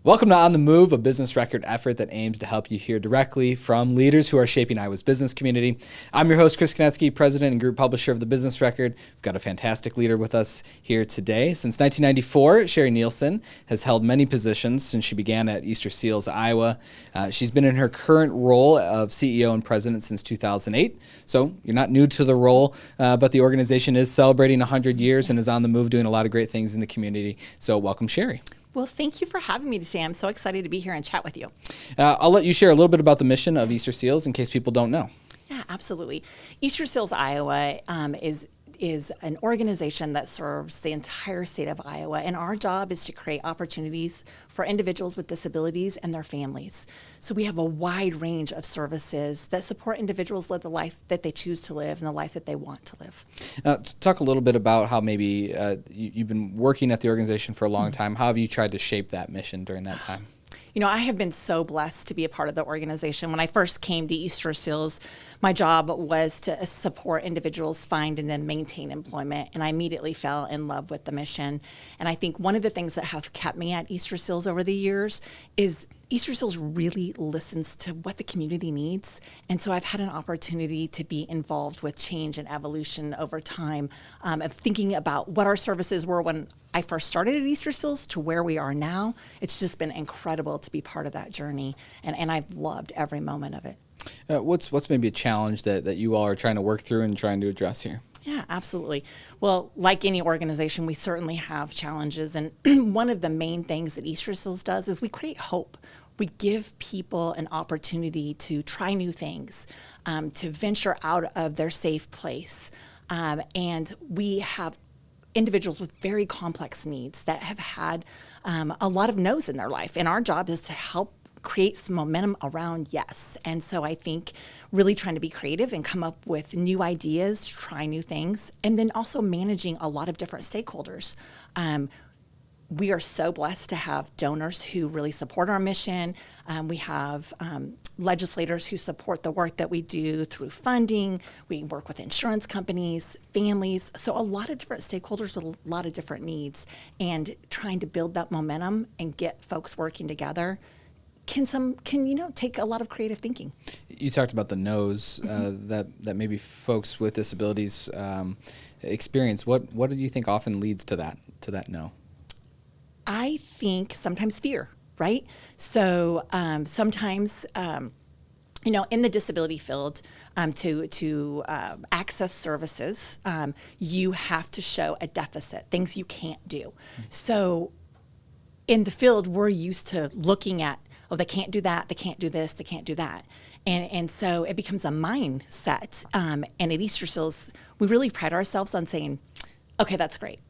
Welcome to On the Move, a business record effort that aims to help you hear directly from leaders who are shaping Iowa's business community. I'm your host, Chris Conetzkey, president and group publisher of the Business Record. We've got a fantastic leader with us here today. Since 1994, Sherri Nielsen has held many positions since she began at Easterseals Iowa. She's been in her current role of CEO and president since 2008. So you're not new to the role, but the organization is celebrating 100 years and is on the move doing a lot of great things in the community. So welcome, Sherri. Well, thank you for having me today. I'm so excited to be here and chat with you. I'll let you share a little bit about the mission of Easterseals in case people don't know. Yeah, absolutely. Easterseals Iowa is an organization that serves the entire state of Iowa, and our job is to create opportunities for individuals with disabilities and their families. So we have a wide range of services that support individuals live the life that they choose to live and the life that they want to live. Talk a little bit about how maybe you've been working at the organization for a long time. How have you tried to shape that mission during that time? You know, I have been so blessed to be a part of the organization. When I first came to Easterseals, my job was to support individuals find and then maintain employment, and I immediately fell in love with the mission. And I think one of the things that have kept me at Easterseals over the years is Easterseals really listens to what the community needs. And so I've had an opportunity to be involved with change and evolution over time, of thinking about what our services were when I first started at Easterseals to where we are now. It's just been incredible to be part of that journey, and I've loved every moment of it. What's maybe a challenge that you all are trying to work through and trying to address here? Yeah, absolutely. Well, like any organization, we certainly have challenges. And one of the main things that Easterseals does is we create hope. We give people an opportunity to try new things, to venture out of their safe place. And we have individuals with very complex needs that have had a lot of no's in their life. And our job is to help create some momentum around yes. And so I think really trying to be creative and come up with new ideas, try new things, and then also managing a lot of different stakeholders. We are so blessed to have donors who really support our mission. We have legislators who support the work that we do through funding. We work with insurance companies, families, so a lot of different stakeholders with a lot of different needs. And trying to build that momentum and get folks working together can take a lot of creative thinking. You talked about the no's that maybe folks with disabilities experience. What do you think often leads to that no? I think sometimes fear, right? So sometimes, in the disability field, to access services, you have to show a deficit, things you can't do. So in the field, we're used to looking at, they can't do that, they can't do this, they can't do that. And so it becomes a mindset. And at Easterseals, we really pride ourselves on saying, okay, that's great,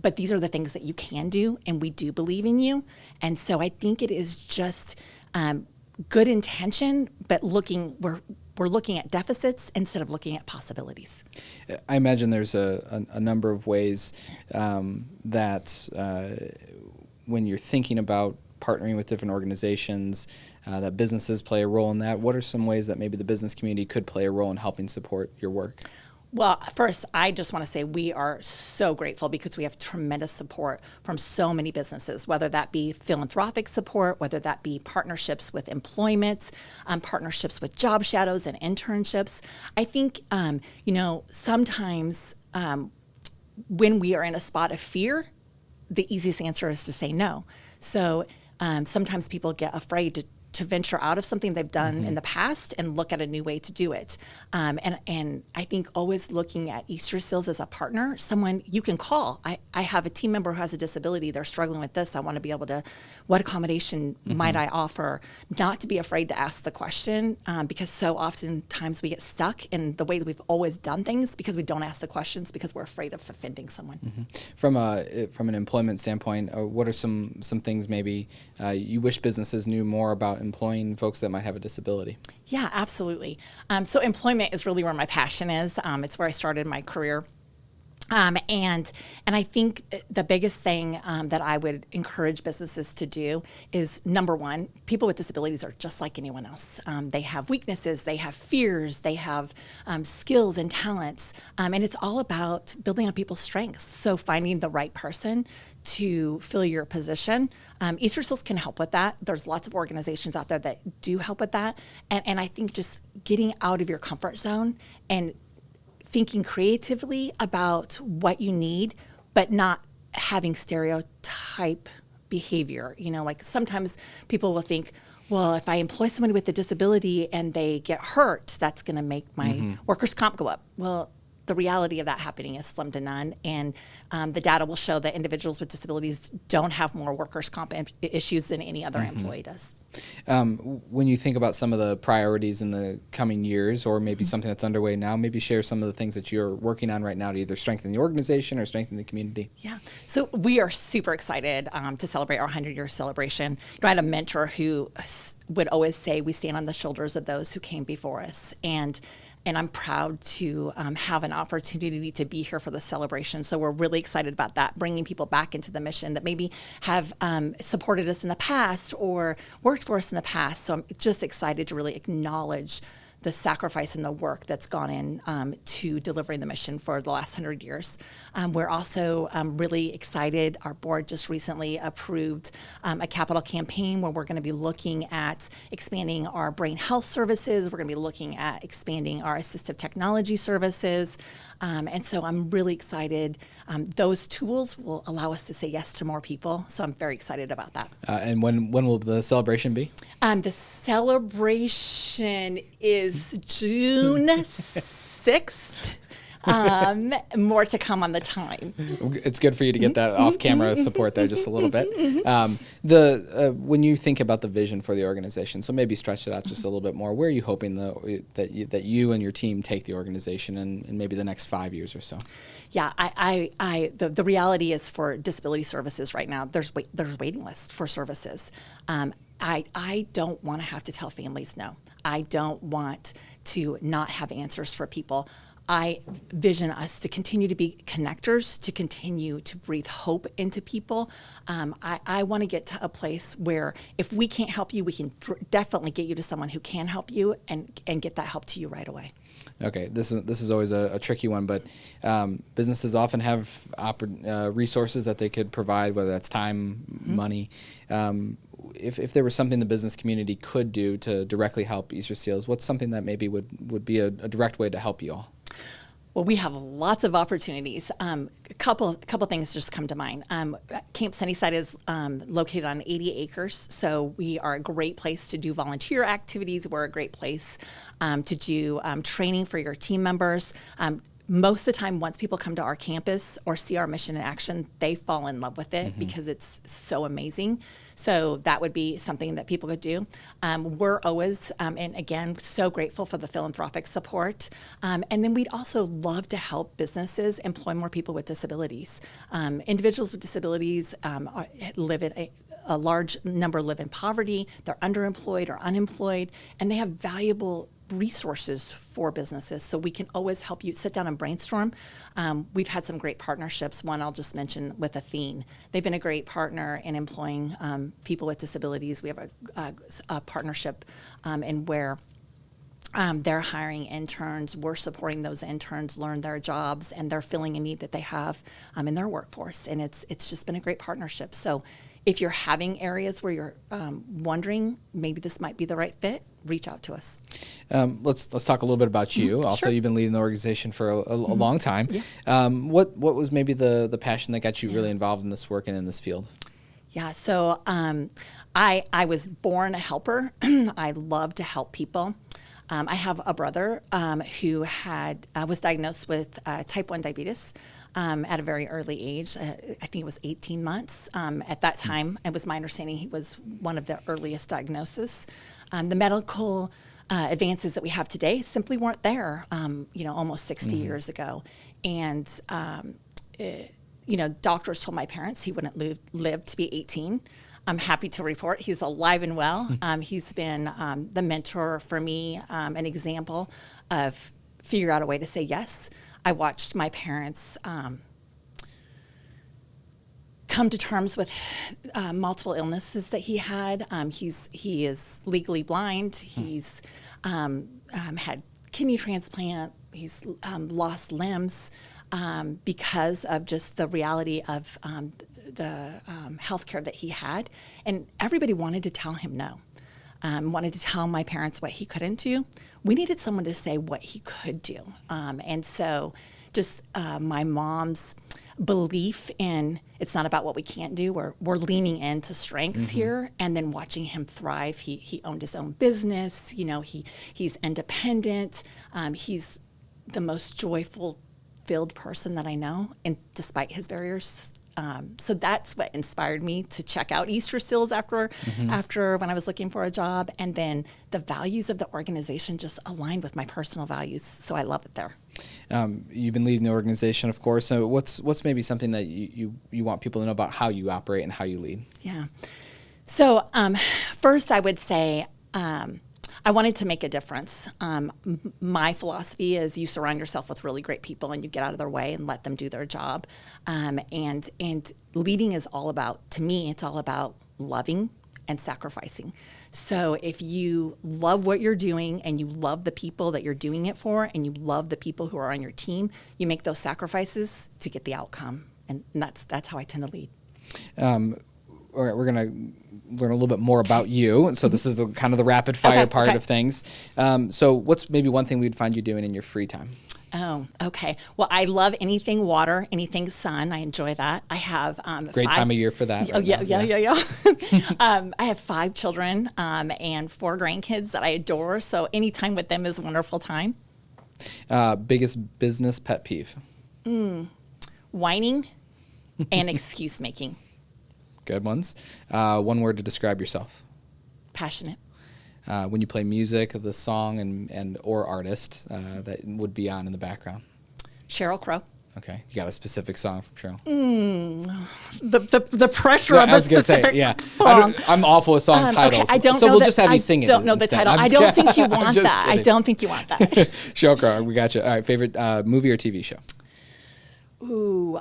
but these are the things that you can do, and we do believe in you. And so I think it is just good intention, but we're looking at deficits instead of looking at possibilities. I imagine there's a number of ways that when you're thinking about partnering with different organizations, that businesses play a role in that. What are some ways that maybe the business community could play a role in helping support your work? Well, first, I just want to say we are so grateful because we have tremendous support from so many businesses, whether that be philanthropic support, whether that be partnerships with employment, partnerships with job shadows and internships. I think, sometimes when we are in a spot of fear, the easiest answer is to say no. So sometimes people get afraid to venture out of something they've done in the past and look at a new way to do it. And I think always looking at Easterseals as a partner, someone you can call. I have a team member who has a disability. They're struggling with this. I want to be able to, what accommodation might I offer? Not to be afraid to ask the question, because so oftentimes we get stuck in the way that we've always done things because we don't ask the questions because we're afraid of offending someone. From an employment standpoint, what are some things maybe you wish businesses knew more about employing folks that might have a disability? Yeah, absolutely. So employment is really where my passion is. It's where I started my career. And I think the biggest thing that I would encourage businesses to do is, number one, people with disabilities are just like anyone else. They have weaknesses, they have fears, they have skills and talents, and it's all about building on people's strengths. So finding the right person to fill your position. Easterseals can help with that. There's lots of organizations out there that do help with that. And I think just getting out of your comfort zone and thinking creatively about what you need, but not having stereotype behavior. Like sometimes people will think, well, if I employ somebody with a disability and they get hurt, that's going to make my workers' comp go up. Well, the reality of that happening is slim to none, and the data will show that individuals with disabilities don't have more workers' comp issues than any other employee does. When you think about some of the priorities in the coming years, or maybe something that's underway now, maybe share some of the things that you're working on right now to either strengthen the organization or strengthen the community. Yeah, so we are super excited to celebrate our 100-year celebration. I had a mentor who would always say, we stand on the shoulders of those who came before us, and I'm proud to have an opportunity to be here for the celebration. So we're really excited about that, bringing people back into the mission that maybe have supported us in the past or worked for us in the past. So I'm just excited to really acknowledge the sacrifice and the work that's gone in to delivering the mission for the last 100 years. We're also really excited. Our board just recently approved a capital campaign where we're going to be looking at expanding our brain health services. We're going to be looking at expanding our assistive technology services. And so I'm really excited. Those tools will allow us to say yes to more people. So I'm very excited about that. And when will the celebration be? The celebration is June 6th. More to come on the time. It's good for you to get that off-camera support there just a little bit. When you think about the vision for the organization, so maybe stretch it out just a little bit more. Where are you hoping that you and your team take the organization in maybe the next 5 years or so? Yeah, the reality is for disability services right now, there's waiting lists for services. I don't want to have to tell families no. I don't want to not have answers for people. I vision us to continue to be connectors, to continue to breathe hope into people. I want to get to a place where if we can't help you, we can definitely get you to someone who can help you and get that help to you right away. Okay, this is always a tricky one, but businesses often have resources that they could provide, whether that's time, money. If there was something the business community could do to directly help Easterseals, what's something that maybe would be a direct way to help you all? Well, we have lots of opportunities. A couple things just come to mind. Camp Sunnyside is located on 80 acres, so we are a great place to do volunteer activities. We're a great place to do training for your team members. Most of the time, once people come to our campus or see our mission in action, they fall in love with it because it's so amazing. So that would be something that people could do. We're always, and again, so grateful for the philanthropic support. And then we'd also love to help businesses employ more people with disabilities. Individuals with disabilities live in a large number live in poverty, they're underemployed or unemployed, and they have valuable resources for businesses. So we can always help you sit down and brainstorm. We've had some great partnerships. One I'll just mention with Athene. They've been a great partner in employing people with disabilities. We have a partnership in where they're hiring interns. We're supporting those interns learn their jobs, and they're filling a need that they have in their workforce. And it's just been a great partnership. So if you're having areas where you're wondering maybe this might be the right fit, reach out to us. Let's talk a little bit about you. Also, Sure. You've been leading the organization for a long time. Yeah. What was maybe the passion that got you really involved in this work and in this field? Yeah, so I was born a helper. I love to help people. I have a brother who was diagnosed with type 1 diabetes at a very early age. I think it was 18 months. At that time, it was my understanding he was one of the earliest diagnoses. The medical advances that we have today simply weren't there, almost 60 years ago. And, doctors told my parents he wouldn't live to be 18. I'm happy to report he's alive and well. He's been the mentor for me, an example of figure out a way to say yes. I watched my parents come to terms with multiple illnesses that he had. He is legally blind. He's had kidney transplant. He's lost limbs because of just the reality of the healthcare that he had. And everybody wanted to tell him no. Wanted to tell my parents what he couldn't do. We needed someone to say what he could do. And so just my mom's belief in it's not about what we can't do. We're leaning into strengths here, and then watching him thrive. He owned his own business. He's independent. He's the most joyful filled person that I know, and despite his barriers. So that's what inspired me to check out Easterseals after when I was looking for a job. And then the values of the organization just aligned with my personal values. So I love it there. You've been leading the organization, of course. So what's maybe something that you want people to know about how you operate and how you lead? Yeah. So first I would say I wanted to make a difference. My philosophy is you surround yourself with really great people and you get out of their way and let them do their job. And leading is all about, to me, it's all about loving and sacrificing. So if you love what you're doing and you love the people that you're doing it for and you love the people who are on your team, you make those sacrifices to get the outcome. And that's how I tend to lead. All right, we're going to learn a little bit more about you. So this is the kind of the rapid fire part of things. So what's maybe one thing we'd find you doing in your free time? Oh, okay. Well, I love anything water, anything sun. I enjoy that. I have great time of year for that. Oh, yeah. I have 5 children and 4 grandkids that I adore. So any time with them is a wonderful time. Biggest business pet peeve? Whining and excuse making. Good ones. One word to describe yourself. Passionate. When you play music, the song and or artist that would be on in the background. Sheryl Crow. Okay, you got a specific song from Sheryl? The pressure of a specific song. I'm awful with song titles, okay, I don't so know we'll just have you sing it. I don't know the title. I don't think you want that. I don't think you want that. Sheryl Crow, we got you. All right, favorite movie or TV show? Ooh,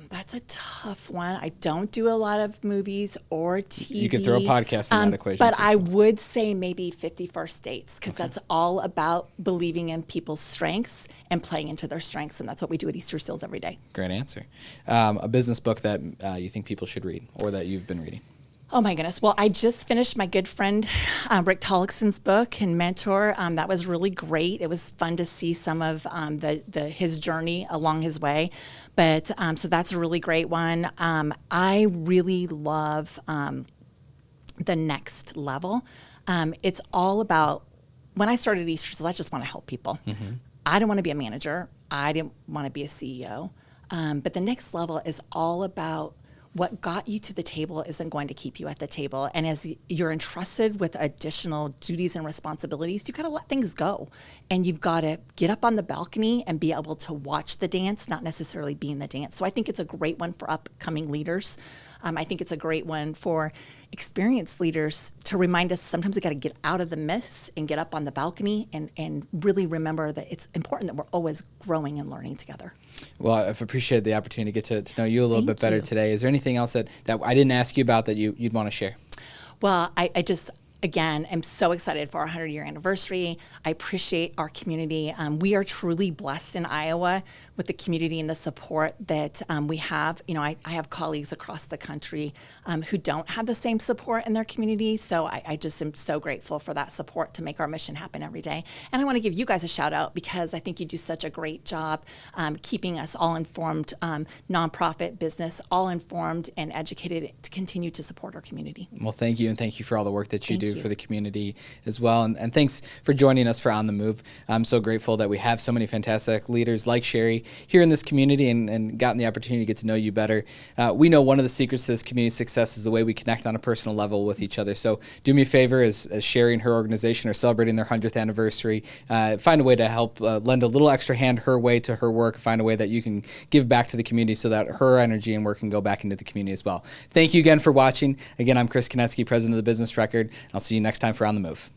that's a tough one. I don't do a lot of movies or TV. You could throw a podcast in that equation. But I would say maybe 50 First Dates, because that's all about believing in people's strengths and playing into their strengths, and that's what we do at Easterseals every day. Great answer. A business book that you think people should read or that you've been reading? Oh my goodness. Well, I just finished my good friend Rick Tollickson's book and mentor. That was really great. It was fun to see some of his journey along his way. But so that's a really great one. I really love The Next Level. It's all about, when I started Easterseals, I just want to help people. I didn't want to be a manager. I didn't want to be a CEO. But The Next Level is all about what got you to the table isn't going to keep you at the table. And as you're entrusted with additional duties and responsibilities, you got to let things go. And you've got to get up on the balcony and be able to watch the dance, not necessarily be in the dance. So I think it's a great one for upcoming leaders. I think it's a great one for experienced leaders to remind us sometimes we got to get out of the mist and get up on the balcony and really remember that it's important that we're always growing and learning together. Well, I've appreciated the opportunity to get to know you a little bit better today. Is there anything else that I didn't ask you about that you'd want to share? Well, I just, again, I'm so excited for our 100-year anniversary. I appreciate our community. We are truly blessed in Iowa with the community and the support that we have. You know, I have colleagues across the country who don't have the same support in their community. So I just am so grateful for that support to make our mission happen every day. And I want to give you guys a shout out because I think you do such a great job keeping us all informed, nonprofit business, all informed and educated to continue to support our community. Well, thank you. And thank you for all the work that you do for the community as well. And thanks for joining us for On the Move. I'm so grateful that we have so many fantastic leaders like Sherri here in this community and gotten the opportunity to get to know you better. We know one of the secrets to this community success is the way we connect on a personal level with each other. So do me a favor, as Sherri and her organization are celebrating their 100th anniversary, find a way to help lend a little extra hand her way to her work, find a way that you can give back to the community so that her energy and work can go back into the community as well. Thank you again for watching. Again, I'm Chris Conetzkey, president of the Business Record. I'll see you next time for On the Move.